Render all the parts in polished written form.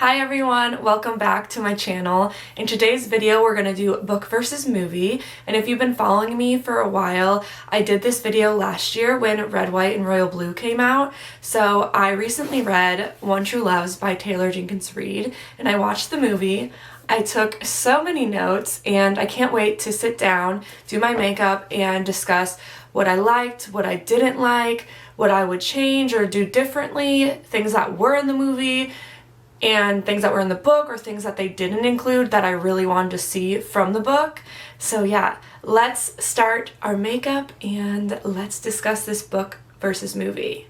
Hi everyone, welcome back to my channel. In today's video we're going to do book versus movie, and if you've been following me for a while, I did this video last year when Red, White, and Royal Blue came out. So I recently read One True Loves by Taylor Jenkins Reid, and I watched the movie. I took so many notes and I can't wait to sit down, do my makeup, and discuss what I liked, what I didn't like, what I would change or do differently, things that were in the movie, and things that were in the book or things that they didn't include that I really wanted to see from the book. So yeah, let's start our makeup and let's discuss this book versus movie.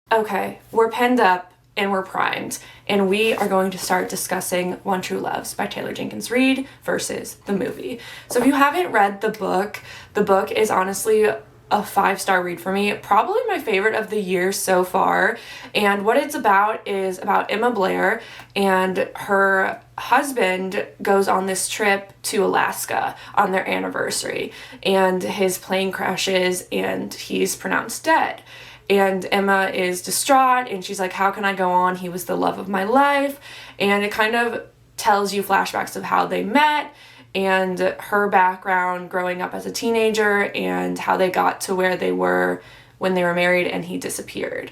Okay, we're penned up and we're primed, and we are going to start discussing One True Loves by Taylor Jenkins Reid versus the movie. So if you haven't read the book is honestly a 5-star read for me, probably my favorite of the year so far. And what it's about is about Emma Blair, and her husband goes on this trip to Alaska on their anniversary, and his plane crashes and he's pronounced dead. And Emma is distraught and she's like, how can I go on? He was the love of my life. And it kind of tells you flashbacks of how they met and her background growing up as a teenager and how they got to where they were when they were married and he disappeared.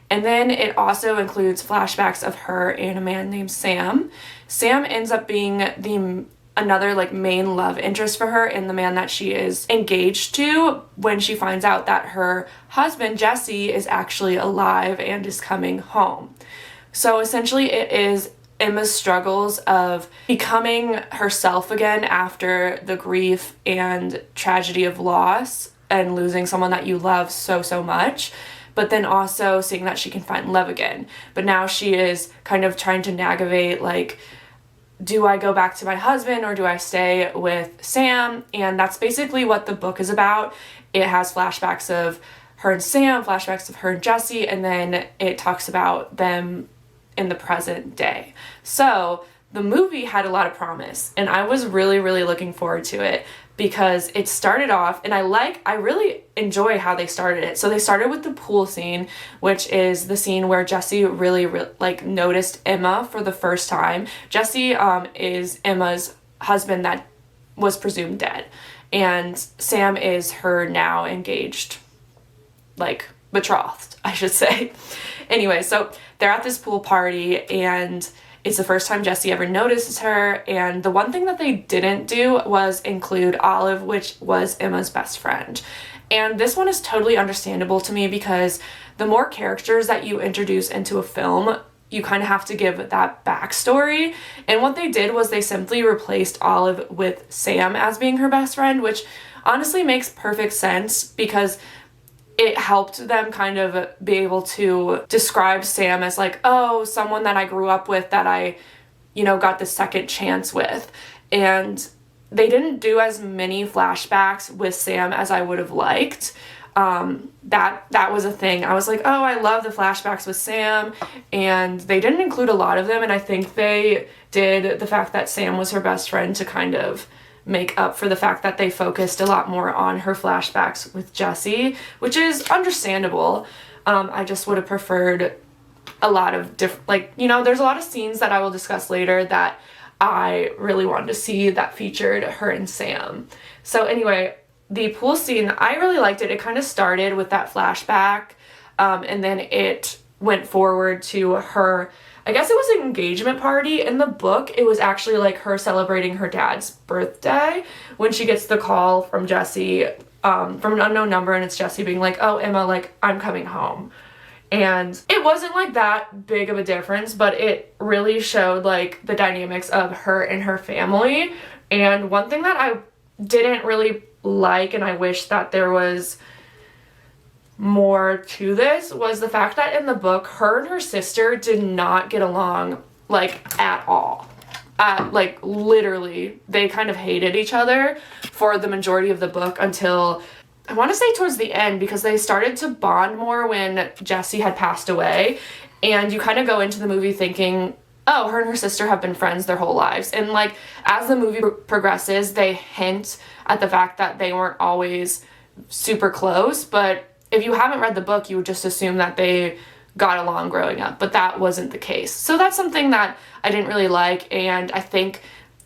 And then it also includes flashbacks of her and a man named Sam. Sam ends up being another main love interest for her and the man that she is engaged to when she finds out that her husband Jesse is actually alive and is coming home. So essentially it is Emma's struggles of becoming herself again after the grief and tragedy of loss and losing someone that you love so much, but then also seeing that she can find love again. But now she is kind of trying to navigate, do I go back to my husband or do I stay with Sam? And that's basically what the book is about. It has flashbacks of her and Sam, flashbacks of her and Jesse, and then it talks about them in the present day. So the movie had a lot of promise, and I was really looking forward to it because it started off, and I really enjoy how they started it. So they started with the pool scene, which is the scene where Jesse really noticed Emma for the first time. Jesse is Emma's husband that was presumed dead, and Sam is her now engaged, betrothed, I should say. Anyway, so they're at this pool party and it's the first time Jesse ever notices her, and the one thing that they didn't do was include Olive, which was Emma's best friend. And this one is totally understandable to me because the more characters that you introduce into a film, you kind of have to give that backstory. And what they did was they simply replaced Olive with Sam as being her best friend, which honestly makes perfect sense because it helped them kind of be able to describe Sam as someone that I grew up with that I, got the second chance with. And they didn't do as many flashbacks with Sam as I would have liked. That was a thing. I was like, oh, I love the flashbacks with Sam, and they didn't include a lot of them, and I think they did the fact that Sam was her best friend to kind of make up for the fact that they focused a lot more on her flashbacks with Jesse, which is understandable. I just would have preferred a lot of different, there's a lot of scenes that I will discuss later that I really wanted to see that featured her and Sam. So anyway, the pool scene, I really liked it. It kind of started with that flashback, and then it went forward to her, I guess it was an engagement party. In the book, it was actually her celebrating her dad's birthday when she gets the call from Jesse, from an unknown number, and it's Jesse being like, oh, Emma, I'm coming home. And it wasn't that big of a difference, but it really showed the dynamics of her and her family. And one thing that I didn't really like, and I wish that there was more to this, was the fact that in the book, her and her sister did not get along at all. Literally, they kind of hated each other for the majority of the book until, I want to say, towards the end, because they started to bond more when Jesse had passed away. And you kind of go into the movie thinking, oh, her and her sister have been friends their whole lives. And as the movie progresses, they hint at the fact that they weren't always super close, but if you haven't read the book, you would just assume that they got along growing up, but that wasn't the case. So that's something that I didn't really like, and I think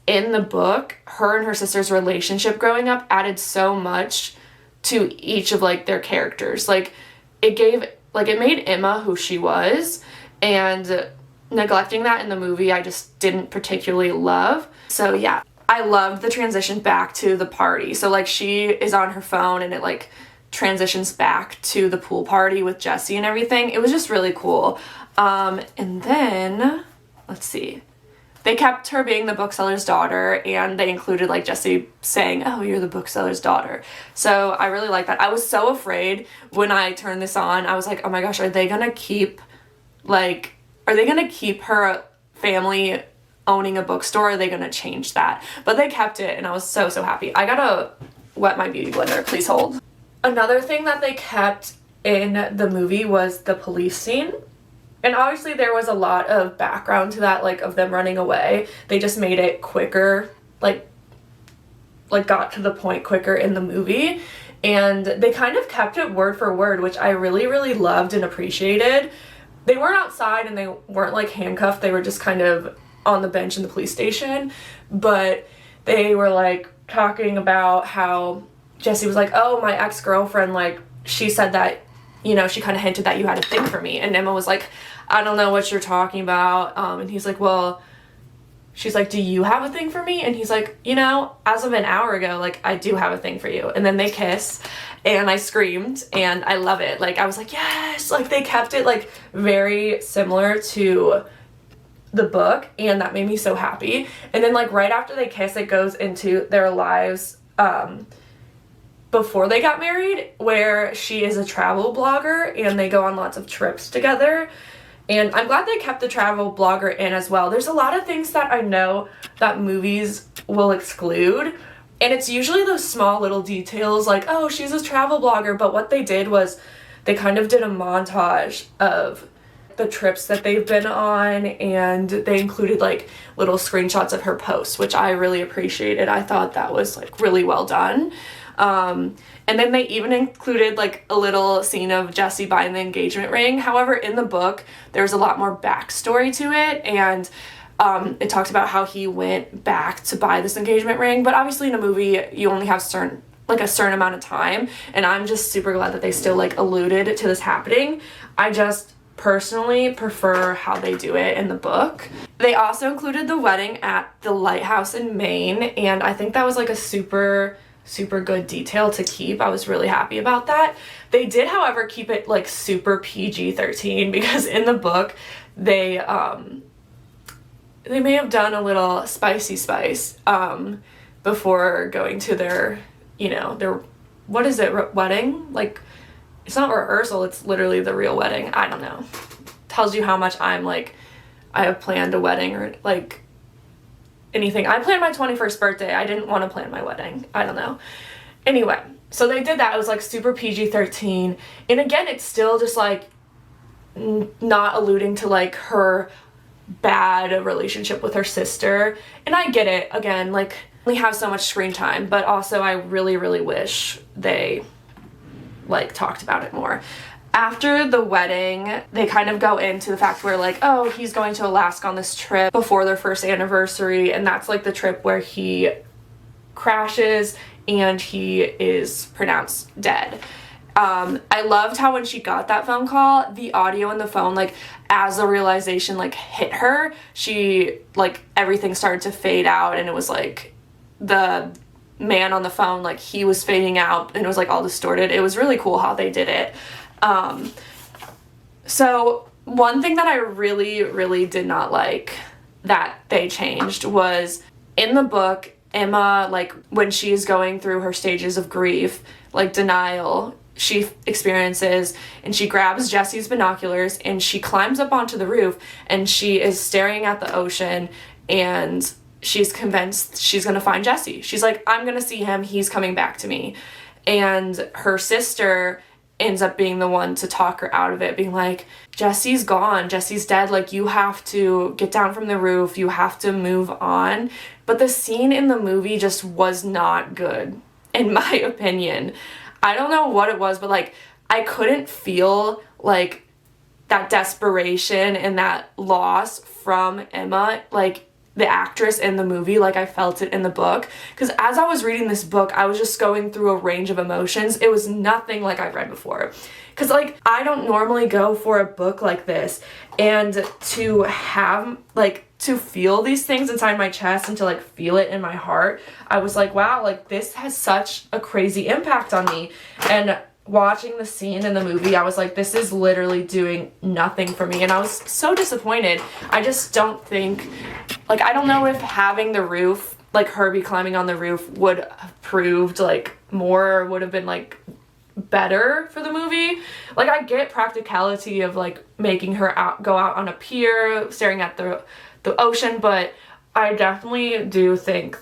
in the book, her and her sister's relationship growing up added so much to each of like their characters. Like it made Emma who she was, and neglecting that in the movie I just didn't particularly love. So yeah, I loved the transition back to the party. So like she is on her phone and it like transitions back to the pool party with Jesse and everything. It was just really cool. And then let's see, they kept her being the bookseller's daughter, and they included like Jesse saying, "Oh, you're the bookseller's daughter." So I really like that. I was so afraid when I turned this on. I was like, oh my gosh, are they gonna keep her family owning a bookstore? Are they gonna change that? But they kept it, and I was so happy. I gotta wet my beauty blender. Please hold. Another thing that they kept in the movie was the police scene. And obviously there was a lot of background to that, like of them running away. They just made it quicker, like got to the point quicker in the movie. And they kind of kept it word for word, which I really loved and appreciated. They weren't outside and they weren't like handcuffed. They were just kind of on the bench in the police station. But they were like talking about how Jesse was like, oh, my ex-girlfriend, like she said that, you know, she kind of hinted that you had a thing for me. And Emma was like, I don't know what you're talking about. And he's like, well, she's like, do you have a thing for me? And he's like, you know, as of an hour ago, like, I do have a thing for you. And then they kiss, and I screamed, and I love it. Like, I was like, yes! Like, they kept it, like, very similar to the book, and that made me so happy. And then, like, right after they kiss, it goes into their lives, before they got married, where she is a travel blogger, and they go on lots of trips together. And I'm glad they kept the travel blogger in as well. There's a lot of things that I know that movies will exclude, and it's usually those small little details like, oh, she's a travel blogger, but what they did was they kind of did a montage of the trips that they've been on, and they included like little screenshots of her posts, which I really appreciated. I thought that was like really well done. And then they even included like a little scene of Jesse buying the engagement ring. However, in the book, there's a lot more backstory to it, and it talks about how he went back to buy this engagement ring. But obviously in a movie, you only have a certain amount of time, and I'm just super glad that they still like alluded to this happening. I just personally prefer how they do it in the book. They also included the wedding at the lighthouse in Maine, and I think that was like a super good detail to keep. I was really happy about that. They did, however, keep it like super PG-13, because in the book they may have done a little spice before going to their, you know, their, what is it, wedding? Like, it's not rehearsal, it's literally the real wedding. I don't know. Tells you how much I'm like, I have planned a wedding or like anything. I planned my 21st birthday. I didn't want to plan my wedding. I don't know. Anyway, so they did that. It was like super PG-13. And again, it's still just like not alluding to like her bad relationship with her sister. And I get it. Again, like, we have so much screen time, but also I really wish they like talked about it more. After the wedding, they kind of go into the fact where like, oh, he's going to Alaska on this trip before their first anniversary, and that's like the trip where he crashes and he is pronounced dead. I loved how when she got that phone call, the audio in the phone, like as the realization like hit her, she like everything started to fade out, and it was like the man on the phone, like he was fading out and it was like all distorted. It was really cool how they did it. So one thing that I really did not like that they changed was in the book, Emma, like when she's going through her stages of grief, like denial, she experiences, and she grabs Jesse's binoculars and she climbs up onto the roof and she is staring at the ocean, and she's convinced she's gonna find Jesse. She's like, I'm gonna see him, he's coming back to me. And her sister ends up being the one to talk her out of it, being like, Jesse's gone, Jesse's dead, like you have to get down from the roof, you have to move on. But the scene in the movie just was not good, in my opinion. I don't know what it was, but like I couldn't feel like that desperation and that loss from Emma, like the actress in the movie, like I felt it in the book. Because as I was reading this book, I was just going through a range of emotions. It was nothing like I've read before. Because like I don't normally go for a book like this, and to have like to feel these things inside my chest and to like feel it in my heart, I was like, wow, like this has such a crazy impact on me. And watching the scene in the movie, I was like, this is literally doing nothing for me, and I was so disappointed. I just don't think, like, I don't know if having the roof, like Herbie climbing on the roof, would have proved like more, or would have been like better for the movie. Like, I get practicality of like making her go out on a pier staring at the ocean, but I definitely do think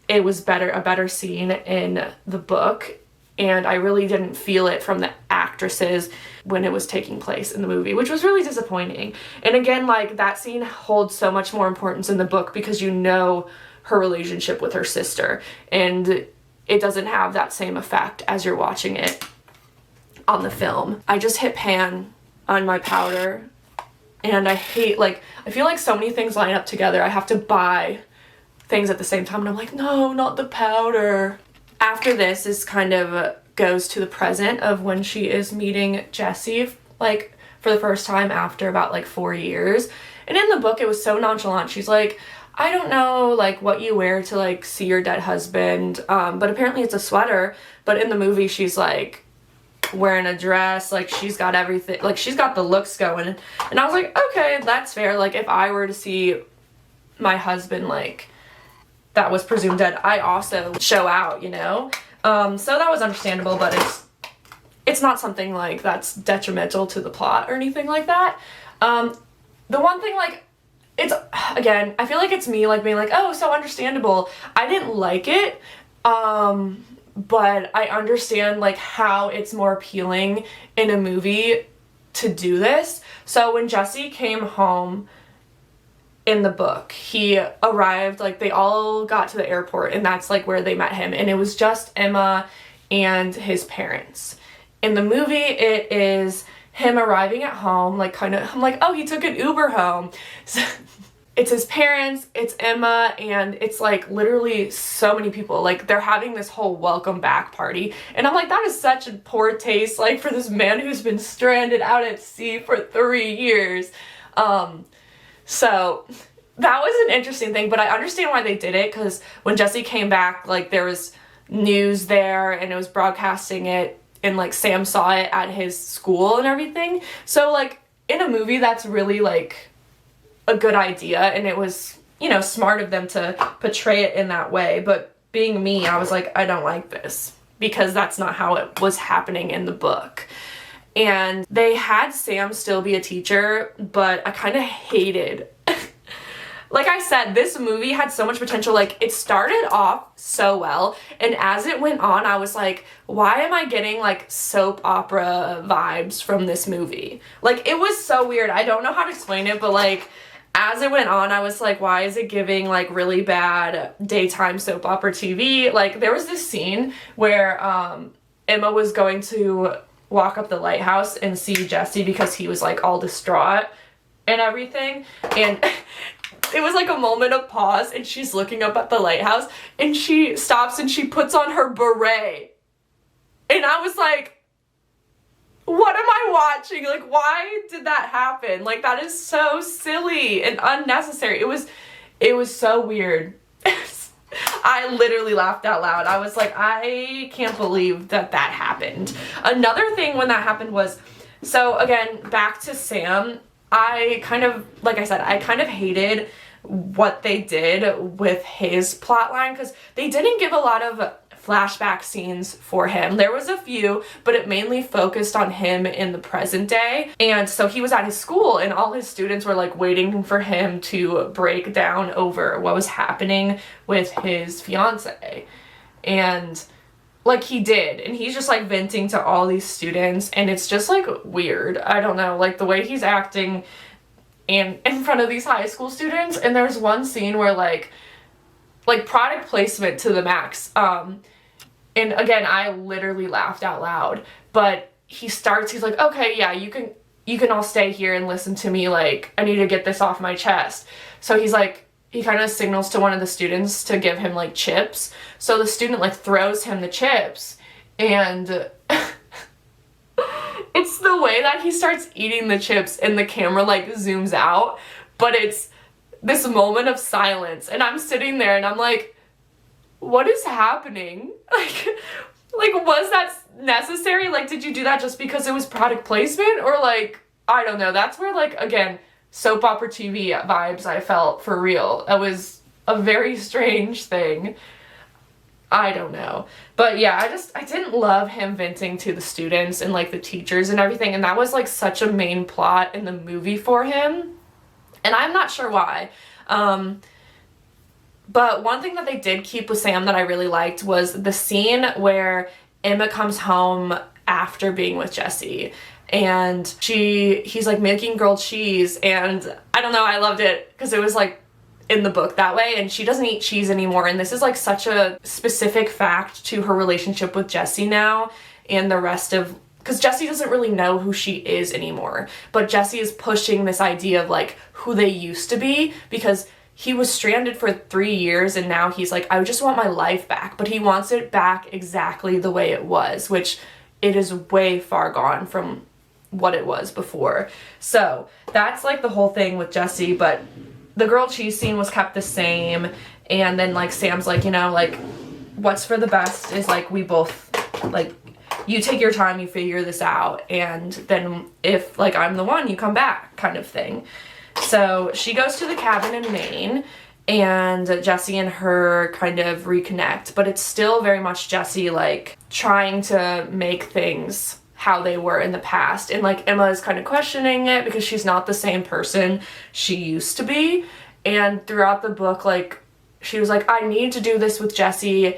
it was a better scene in the book. And I really didn't feel it from the actresses when it was taking place in the movie, which was really disappointing. And again, like, that scene holds so much more importance in the book because you know her relationship with her sister, and it doesn't have that same effect as you're watching it on the film. I just hit pan on my powder, and I hate, like, I feel like so many things line up together. I have to buy things at the same time, and I'm like, no, not the powder. After this is kind of goes to the present of when she is meeting Jesse, like, for the first time after about like 4 years. And in the book, it was so nonchalant. She's like, I don't know, like, what you wear to like see your dead husband, but apparently it's a sweater. But in the movie, she's like wearing a dress, like she's got everything, like she's got the looks going. And I was like, okay, that's fair. Like, if I were to see my husband like that was presumed dead, I also show out, you know? So that was understandable, but it's not something like that's detrimental to the plot or anything like that. The one thing, like, it's, again, I feel like it's me, like, being like, oh, so understandable. I didn't like it, but I understand, like, how it's more appealing in a movie to do this. So when Jesse came home in the book, he arrived, like, they all got to the airport, and that's like where they met him, and it was just Emma and his parents. In the movie, it is him arriving at home, like, kind of, I'm like, oh, he took an Uber home. So it's his parents, it's Emma, and it's like literally so many people, like, they're having this whole welcome back party, and I'm like, that is such a poor taste, like, for this man who's been stranded out at sea for 3 years. So that was an interesting thing, but I understand why they did it, because when Jesse came back, like, there was news there, and it was broadcasting it, and, like, Sam saw it at his school and everything. So, like, in a movie, that's really, like, a good idea, and it was, you know, smart of them to portray it in that way. But being me, I was like, I don't like this, because that's not how it was happening in the book. And they had Sam still be a teacher, but I kind of hated, like I said, this movie had so much potential. Like, it started off so well, and as it went on, I was like, why am I getting like soap opera vibes from this movie? Like, it was so weird. I don't know how to explain it, but like, as it went on, I was like, why is it giving like really bad daytime soap opera TV? Like, there was this scene where Emma was going to walk up the lighthouse and see Jesse because he was like all distraught and everything, and it was like a moment of pause, and she's looking up at the lighthouse, and she stops and she puts on her beret, and I was like, what am I watching? Like, why did that happen? Like, that is so silly and unnecessary. It was so weird. I literally laughed out loud. I was like, I can't believe that happened. Another thing when that happened was, so again, back to Sam, I kind of, like I said, I kind of hated what they did with his plot line, because they didn't give a lot of flashback scenes for him. There was a few, but it mainly focused on him in the present day. And so he was at his school, and all his students were like waiting for him to break down over what was happening with his fiance. And like, he did, and he's just like venting to all these students, and it's just like weird. I don't know, like the way he's acting and in front of these high school students. And there's one scene where like product placement to the max. And again, I literally laughed out loud, but he's like, okay, yeah, you can all stay here and listen to me, like, I need to get this off my chest. So he's like, he kind of signals to one of the students to give him, like, chips. So the student, like, throws him the chips, and it's the way that he starts eating the chips and the camera, like, zooms out, but it's this moment of silence, and I'm sitting there and I'm like, what is happening? Like, was that necessary? Like, did you do that just because it was product placement? Or, like, I don't know. That's where, like, again, soap opera TV vibes I felt for real. It was a very strange thing. I don't know. But yeah, I didn't love him venting to the students and, like, the teachers and everything. And that was, like, such a main plot in the movie for him. And I'm not sure why. But one thing that they did keep with Sam that I really liked was the scene where Emma comes home after being with Jesse, and he's like making grilled cheese, and I don't know, I loved it because it was like in the book that way, and she doesn't eat cheese anymore, and this is like such a specific fact to her relationship with Jesse now and the rest of, because Jesse doesn't really know who she is anymore, but Jesse is pushing this idea of like who they used to be, because he was stranded for 3 years and now he's like, I just want my life back, but he wants it back exactly the way it was, which it is way far gone from what it was before. So that's like the whole thing with Jesse, but the grilled cheese scene was kept the same, and then like Sam's like, you know, like what's for the best is like we both, like, you take your time, you figure this out, and then if like I'm the one, you come back kind of thing. So she goes to the cabin in Maine, and Jesse and her kind of reconnect, but it's still very much Jesse like trying to make things how they were in the past, and like Emma is kind of questioning it because she's not the same person she used to be. And throughout the book, like, she was like, I need to do this with Jesse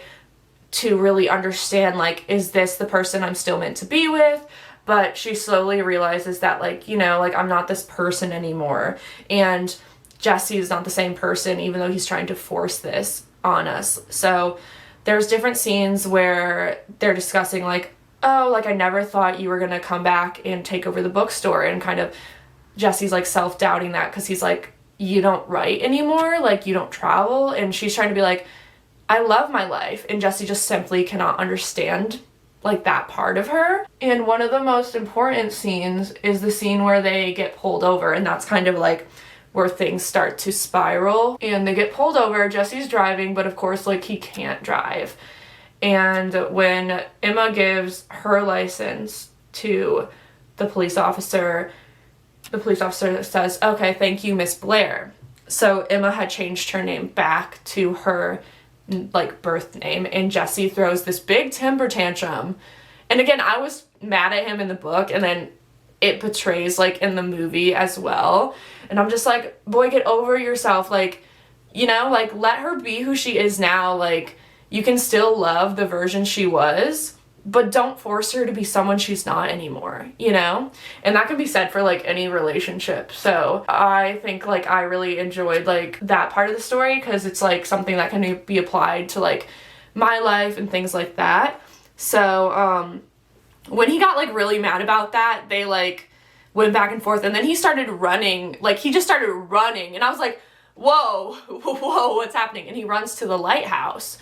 to really understand, like, is this the person I'm still meant to be with? But she slowly realizes that, like, you know, like, I'm not this person anymore. And Jesse is not the same person, even though he's trying to force this on us. So there's different scenes where they're discussing, like, oh, like, I never thought you were going to come back and take over the bookstore. And kind of Jesse's, like, self-doubting that because he's like, you don't write anymore, like, you don't travel. And she's trying to be like, I love my life. And Jesse just simply cannot understand like that part of her. And one of the most important scenes is the scene where they get pulled over, and that's kind of like where things start to spiral. And they get pulled over, Jesse's driving, but of course, like, he can't drive. And when Emma gives her license to the police officer says, okay, thank you, Miss Blair. So Emma had changed her name back to her like birth name, and Jesse throws this big temper tantrum. And again, I was mad at him in the book, and then it portrays like in the movie as well. And I'm just like, boy, get over yourself. Like, you know, like, let her be who she is now. Like, you can still love the version she was, but don't force her to be someone she's not anymore, you know? And that can be said for like any relationship. So I think like I really enjoyed like that part of the story, because it's like something that can be applied to like my life and things like that. So when he got like really mad about that, they like went back and forth, and then he started running. Like, he just started running, and I was like, whoa, what's happening? And he runs to the lighthouse,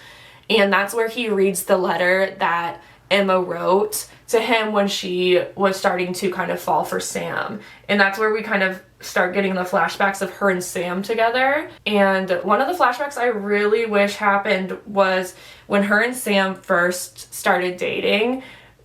and that's where he reads the letter that Emma wrote to him when she was starting to kind of fall for Sam. And that's where we kind of start getting the flashbacks of her and Sam together. And one of the flashbacks I really wish happened was when her and Sam first started dating.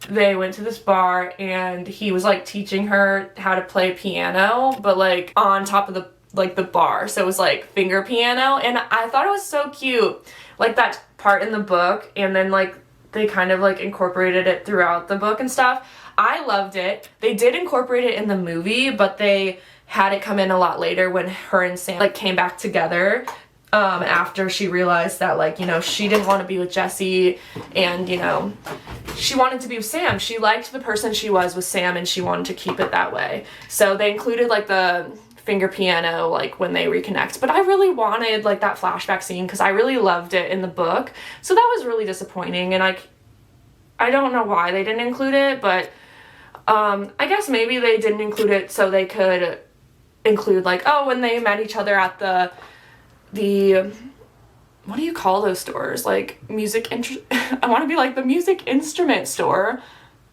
They went to this bar, and he was like teaching her how to play piano, but like on top of the bar. So it was like finger piano, and I thought it was so cute. Like that part in the book, and then like they kind of like incorporated it throughout the book and stuff. I loved it. They did incorporate it in the movie, but they had it come in a lot later when her and Sam like came back together after she realized that, like, you know, she didn't want to be with Jesse, and, you know, she wanted to be with Sam. She liked the person she was with Sam, and she wanted to keep it that way. So they included like the finger piano like when they reconnect, but I really wanted like that flashback scene because I really loved it in the book. So that was really disappointing, and I don't know why they didn't include it, but I guess maybe they didn't include it so they could include, like, oh, when they met each other at the what do you call those stores? Like, I want to be like the music instrument store.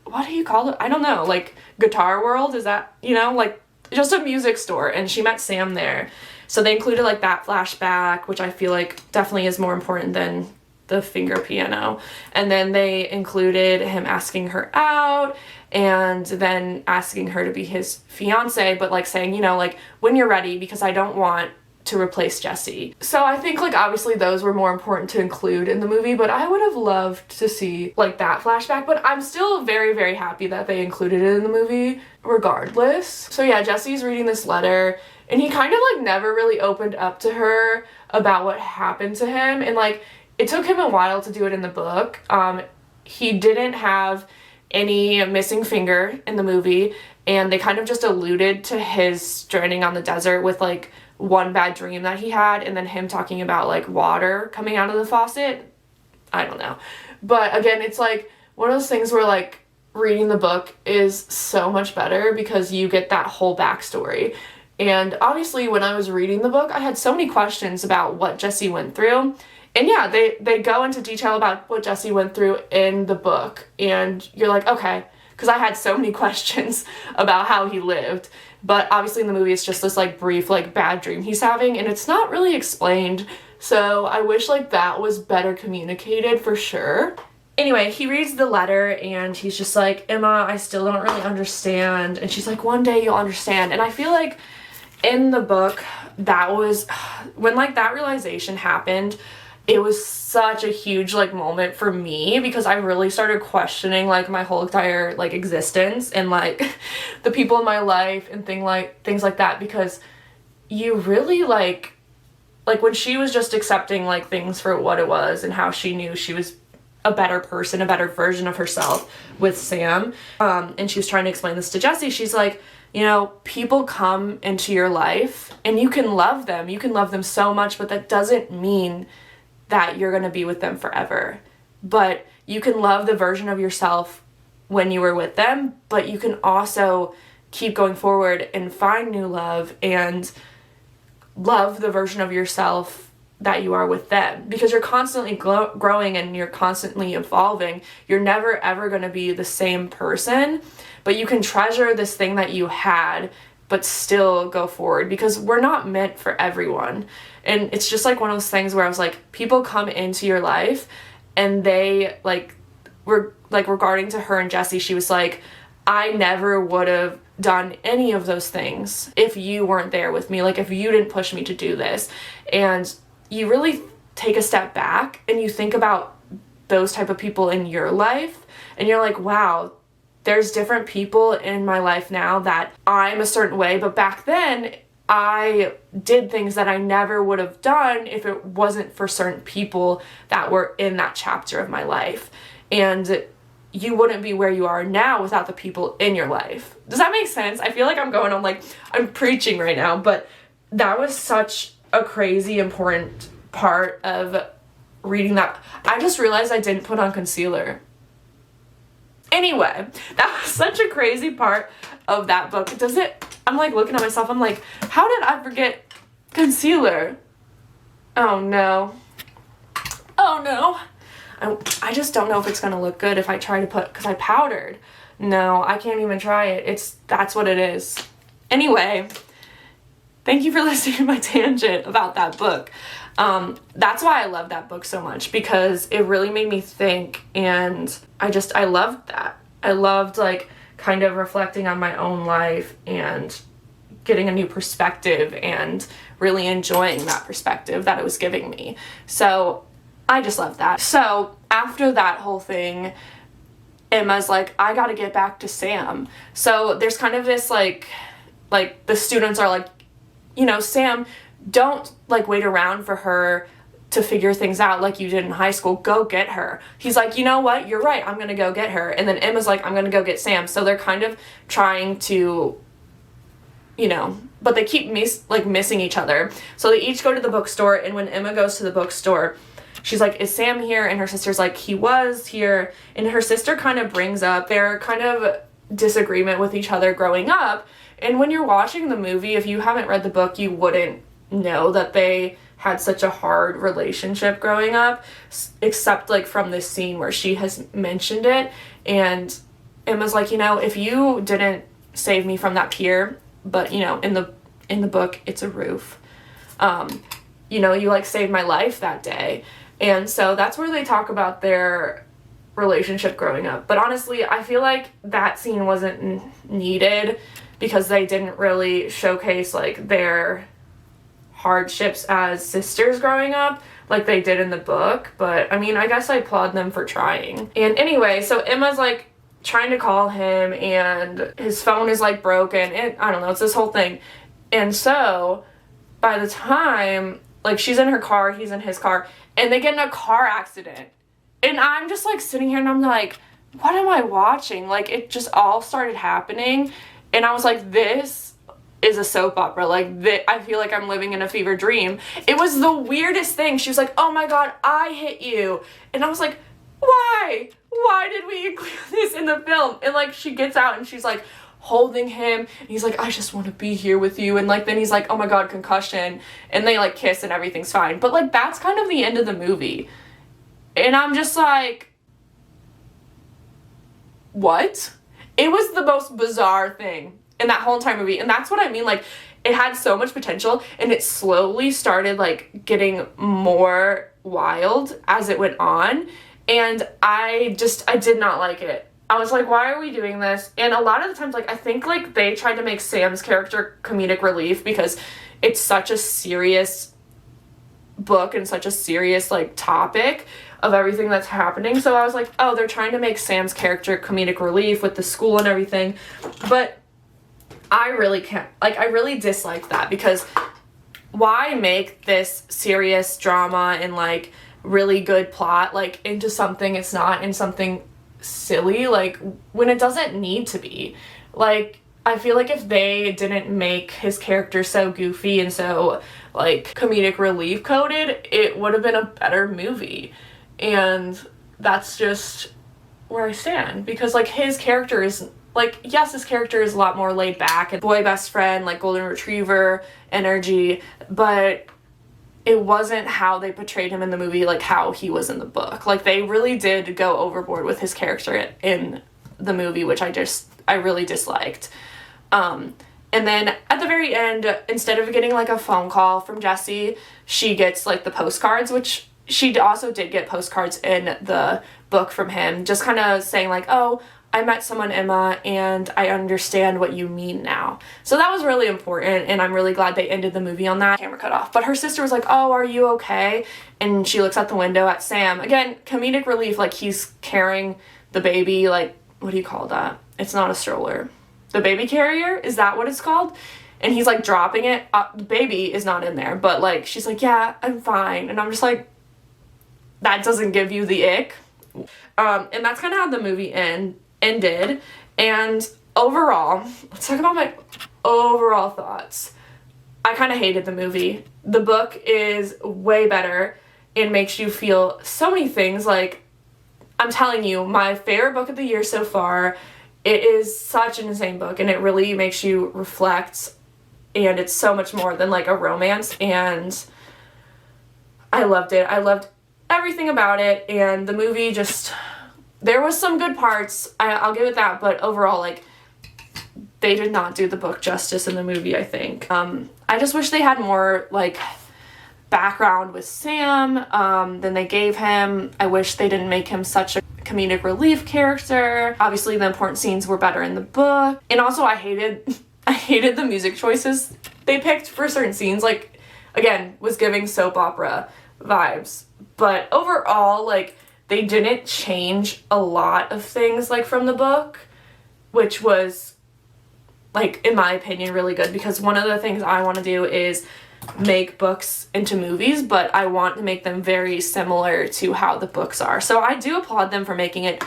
What do you call it? I don't know. Like, Guitar World? Is that, like, just a music store. And she met Sam there. So they included, like, that flashback, which I feel like definitely is more important than the finger piano. And then they included him asking her out and then asking her to be his fiance, but, like, saying, like, when you're ready, because I don't want to replace Jesse. So I think, like, obviously those were more important to include in the movie, but I would have loved to see, like, that flashback. But I'm still very, very happy that they included it in the movie regardless. So yeah, Jesse's reading this letter and he kind of, like, never really opened up to her about what happened to him, and, like, it took him a while to do it in the book. He didn't have any missing finger in the movie, and they kind of just alluded to his stranding on the desert with, like, one bad dream that he had, and then him talking about, like, water coming out of the faucet. I don't know. But again, it's, like, one of those things where, like, reading the book is so much better because you get that whole backstory. And obviously when I was reading the book, I had so many questions about what Jesse went through. And yeah, they go into detail about what Jesse went through in the book. And you're like, okay, because I had so many questions about how he lived. But obviously in the movie, it's just this, like, brief, like, bad dream he's having, and it's not really explained. So I wish, like, that was better communicated for sure. Anyway, he reads the letter and he's just like, Emma, I still don't really understand. And she's like, one day you'll understand. And I feel like in the book, that was when, like, that realization happened, it was such a huge, like, moment for me because I really started questioning, like, my whole entire, like, existence and, like, the people in my life and things like that, because you really, like when she was just accepting, like, things for what it was and how she knew she was a better person, a better version of herself with Sam, and she was trying to explain this to Jesse. She's like, people come into your life and you can love them so much, but that doesn't mean that you're going to be with them forever. But you can love the version of yourself when you were with them, but you can also keep going forward and find new love and love the version of yourself that you are with them, because you're constantly growing and you're constantly evolving. You're never ever going to be the same person, but you can treasure this thing that you had but still go forward, because we're not meant for everyone. And it's just, like, one of those things where I was like, people come into your life and they, like, were, like, regarding to her and Jesse, she was like, I never would have done any of those things if you weren't there with me, like, if you didn't push me to do this. And you really take a step back and you think about those type of people in your life and you're like, wow, there's different people in my life now that I'm a certain way, but back then I did things that I never would have done if it wasn't for certain people that were in that chapter of my life. And you wouldn't be where you are now without the people in your life. Does that make sense? I feel like I'm going on, like, I'm preaching right now, but that was such a crazy important part of reading that. I just realized I didn't put on concealer. Anyway, that was such a crazy part of that book. I'm, like, looking at myself, I'm like, how did I forget concealer? Oh no. Oh no. I just don't know if it's gonna look good if I try to because I powdered. No, I can't even try it. That's what it is. Anyway, thank you for listening to my tangent about that book. That's why I love that book so much, because it really made me think, and I loved that. I loved, like, kind of reflecting on my own life and getting a new perspective and really enjoying that perspective that it was giving me. So I just love that. So after that whole thing, Emma's like, I gotta get back to Sam. So there's kind of this, like the students are like, Sam, don't, like, wait around for her to figure things out like you did in high school. Go get her. He's like, you know what? You're right. I'm gonna go get her. And then Emma's like, I'm gonna go get Sam. So they're kind of trying to, but they keep missing each other. So they each go to the bookstore, and when Emma goes to the bookstore, she's like, is Sam here? And her sister's like, he was here. And her sister kind of brings up, they're kind of disagreement with each other growing up. And when you're watching the movie, if you haven't read the book, you wouldn't know that they had such a hard relationship growing up, except like from this scene where she has mentioned it, and Emma's like, you know, if you didn't save me from that pier, but you know, in the book it's a roof, you know, you like saved my life that day. And so that's where they talk about their relationship growing up. But honestly, I feel like that scene wasn't needed because they didn't really showcase like their hardships as sisters growing up like they did in the book. But I mean, I guess I applaud them for trying. And anyway, so Emma's like trying to call him and his phone is like broken, and I don't know, it's this whole thing. And so by the time like she's in her car, he's in his car, and they get in a car accident. And I'm just like sitting here and I'm like, what am I watching? Like it just all started happening, and I was like, this is a soap opera. Like, I feel like I'm living in a fever dream. It was the weirdest thing. She was like, oh my god, I hit you. And I was like, why? Why did we include this in the film? And like, she gets out and she's like holding him, and he's like, I just want to be here with you. And like, then he's like, oh my god, concussion. And they like kiss and everything's fine. But like, that's kind of the end of the movie. And I'm just like, what? It was the most bizarre thing in that whole entire movie. And that's what I mean, like, it had so much potential, and it slowly started like getting more wild as it went on, and I did not like it. I was like, why are we doing this? And a lot of the times, like, I think like they tried to make Sam's character comedic relief because it's such a serious book and such a serious like topic of everything that's happening. So I was like, oh, they're trying to make Sam's character comedic relief with the school and everything. But I really can't, like, I really dislike that, because why make this serious drama and like really good plot like into something it's not, and something silly, like, when it doesn't need to be. Like, I feel like if they didn't make his character so goofy and so like comedic relief coded, it would have been a better movie. And that's just where I stand, because like his character is like, yes, his character is a lot more laid back and boy best friend, like golden retriever energy, but it wasn't how they portrayed him in the movie, like how he was in the book. Like, they really did go overboard with his character in the movie, which I really disliked. And then at the very end, instead of getting like a phone call from Jesse, she gets like the postcards, which she also did get postcards in the book from him, just kind of saying like, oh, I met someone, Emma, and I understand what you mean now. So that was really important, and I'm really glad they ended the movie on that. Camera cut off. But her sister was like, oh, are you okay? And she looks out the window at Sam. Again, comedic relief, like he's carrying the baby, like, what do you call that? It's not a stroller. The baby carrier? Is that what it's called? And he's like dropping it. The baby is not in there, but like, she's like, yeah, I'm fine. And I'm just like, that doesn't give you the ick. And that's kind of how the movie ended. And overall, let's talk about my overall thoughts. I kind of hated the movie. The book is way better. It makes you feel so many things. Like, I'm telling you, my favorite book of the year so far. It is such an insane book, and it really makes you reflect, and it's so much more than like a romance, and I loved it. I loved everything about it, and the movie just, there was some good parts, I'll give it that, but overall, like, they did not do the book justice in the movie, I think. I just wish they had more, like, background with Sam than they gave him. I wish they didn't make him such a comedic relief character. Obviously, the important scenes were better in the book. And also, I hated the music choices they picked for certain scenes. Like, again, was giving soap opera vibes. But overall, like, they didn't change a lot of things, like, from the book, which was, like, in my opinion, really good, because one of the things I want to do is make books into movies, but I want to make them very similar to how the books are. So I do applaud them for making it,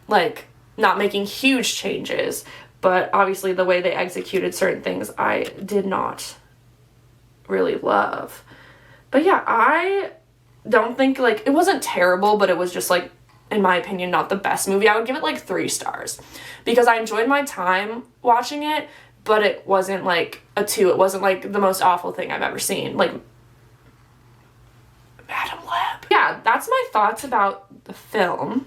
like, not making huge changes, but obviously the way they executed certain things I did not really love. But yeah, I don't think, like, it wasn't terrible, but it was just, like, in my opinion, not the best movie. I would give it like 3 stars because I enjoyed my time watching it, but it wasn't like a 2. It wasn't like the most awful thing I've ever seen. Like, Madam Web. Yeah, that's my thoughts about the film.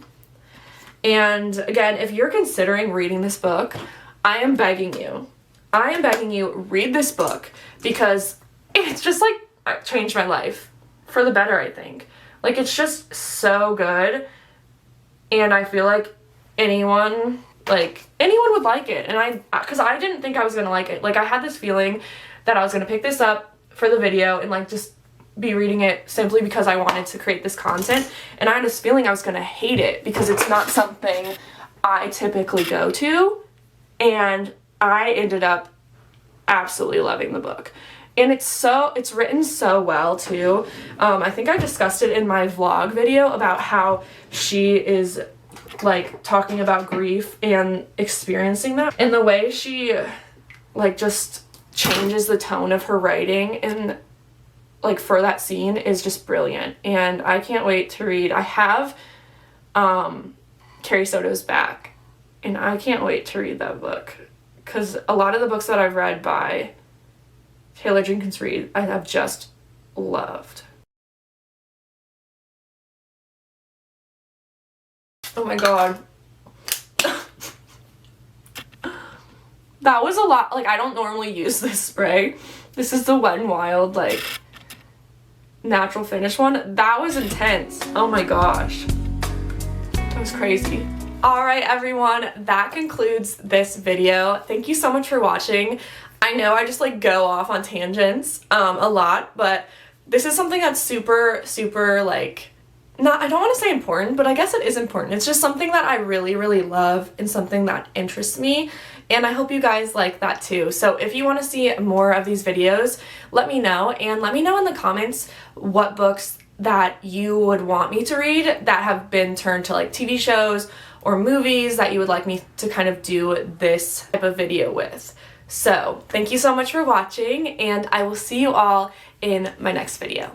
And again, if you're considering reading this book, I am begging you, read this book because it's just like changed my life for the better, I think. Like, it's just so good. And I feel like anyone would like it. And because I didn't think I was gonna like it. Like, I had this feeling that I was gonna pick this up for the video and like just be reading it simply because I wanted to create this content. And I had this feeling I was gonna hate it because it's not something I typically go to. And I ended up absolutely loving the book. And it's written so well too. I think I discussed it in my vlog video about how she is like talking about grief and experiencing that. And the way she like just changes the tone of her writing and like for that scene is just brilliant. And I can't wait to read. I have Carrie Soto's Back, and I can't wait to read that book because a lot of the books that I've read by Taylor Jenkins Reid I have just loved. Oh my god. That was a lot. Like, I don't normally use this spray. This is the Wet n Wild like natural finish one. That was intense. Oh my gosh. That was crazy. Alright everyone, that concludes this video. Thank you so much for watching. I know I just like go off on tangents a lot, but this is something that's super like, I don't want to say important, but I guess it is important. It's just something that I really love and something that interests me, and I hope you guys like that too. So if you want to see more of these videos, let me know, and let me know in the comments what books that you would want me to read that have been turned to like TV shows or movies that you would like me to kind of do this type of video with. So thank you so much for watching, and I will see you all in my next video.